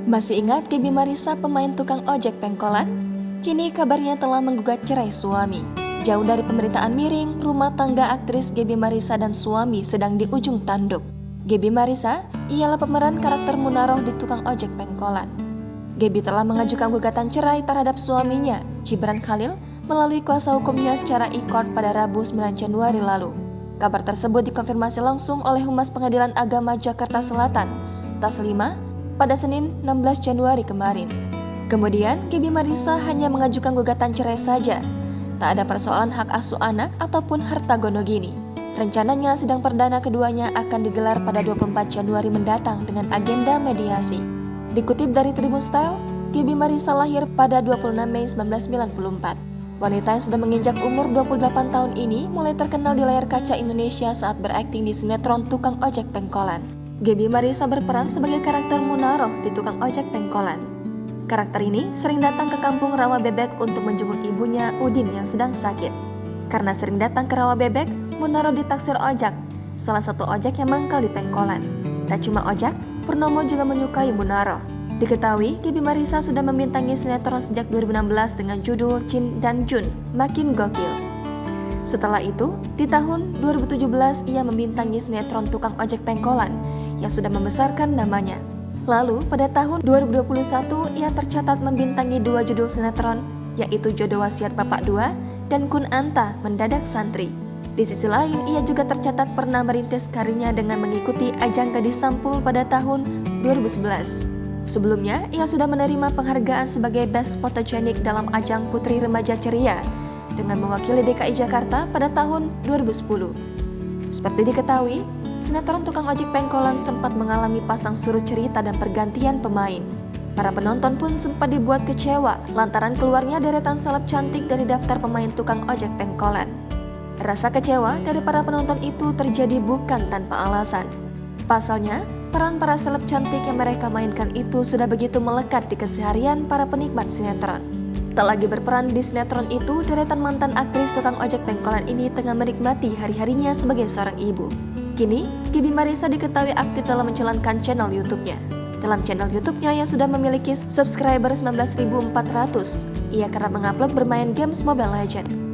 Masih ingat Gaby Marisa, pemain tukang ojek pengkolan? Kini kabarnya telah menggugat cerai suami. Jauh dari pemberitaan miring, rumah tangga aktris Gaby Marisa dan suami sedang di ujung tanduk. Gaby Marisa ialah pemeran karakter Munaroh di tukang ojek pengkolan. Gaby telah mengajukan gugatan cerai terhadap suaminya, Gibran Khalil, melalui kuasa hukumnya secara e-court pada Rabu 9 Januari lalu. Kabar tersebut dikonfirmasi langsung oleh Humas Pengadilan Agama Jakarta Selatan, Taslima, pada Senin 16 Januari kemarin. Kemudian, Gaby Marisa hanya mengajukan gugatan cerai saja. Tak ada persoalan hak asuh anak ataupun harta gonogini. Rencananya sidang perdana keduanya akan digelar pada 24 Januari mendatang dengan agenda mediasi. Dikutip dari Tribun Style, Gaby Marisa lahir pada 26 Mei 1994. Wanita yang sudah menginjak umur 28 tahun ini mulai terkenal di layar kaca Indonesia saat berakting di sinetron Tukang Ojek Pengkolan. Gaby Marisa berperan sebagai karakter Munaroh di Tukang Ojek Pengkolan. Karakter ini sering datang ke kampung Rawa Bebek untuk menjenguk ibunya Udin yang sedang sakit. Karena sering datang ke Rawa Bebek, Munaroh ditaksir ojek, salah satu ojek yang mangkal di Pengkolan. Tak cuma ojek, Purnomo juga menyukai Munaroh. Diketahui, Gaby Marisa sudah membintangi sinetron sejak 2016 dengan judul Jin dan Jun, Makin Gokil. Setelah itu, di tahun 2017 ia membintangi sinetron Tukang Ojek Pengkolan yang sudah membesarkan namanya. Lalu, pada tahun 2021 ia tercatat membintangi 2 judul sinetron, yaitu Jodoh Wasiat Bapak 2 dan Kun Anta Mendadak Santri. Di sisi lain, ia juga tercatat pernah merintis karirnya dengan mengikuti ajang Gadis Sampul pada tahun 2011. Sebelumnya, ia sudah menerima penghargaan sebagai Best Photogenic dalam ajang Putri Remaja Ceria dengan mewakili DKI Jakarta pada tahun 2010. Seperti diketahui, sinetron Tukang Ojek Pengkolan sempat mengalami pasang surut cerita dan pergantian pemain. Para penonton pun sempat dibuat kecewa lantaran keluarnya deretan seleb cantik dari daftar pemain Tukang Ojek Pengkolan. Rasa kecewa dari para penonton itu terjadi bukan tanpa alasan. Pasalnya, peran para seleb cantik yang mereka mainkan itu sudah begitu melekat di keseharian para penikmat sinetron. Tak lagi berperan di sinetron itu, deretan mantan aktris Tukang Ojek Pengkolan ini tengah menikmati hari-harinya sebagai seorang ibu. Kini, Gaby Marisa diketahui aktif dalam menjalankan channel YouTube-nya. Dalam channel YouTube-nya yang sudah memiliki subscriber 19.400, ia kerap mengupload bermain games Mobile Legends.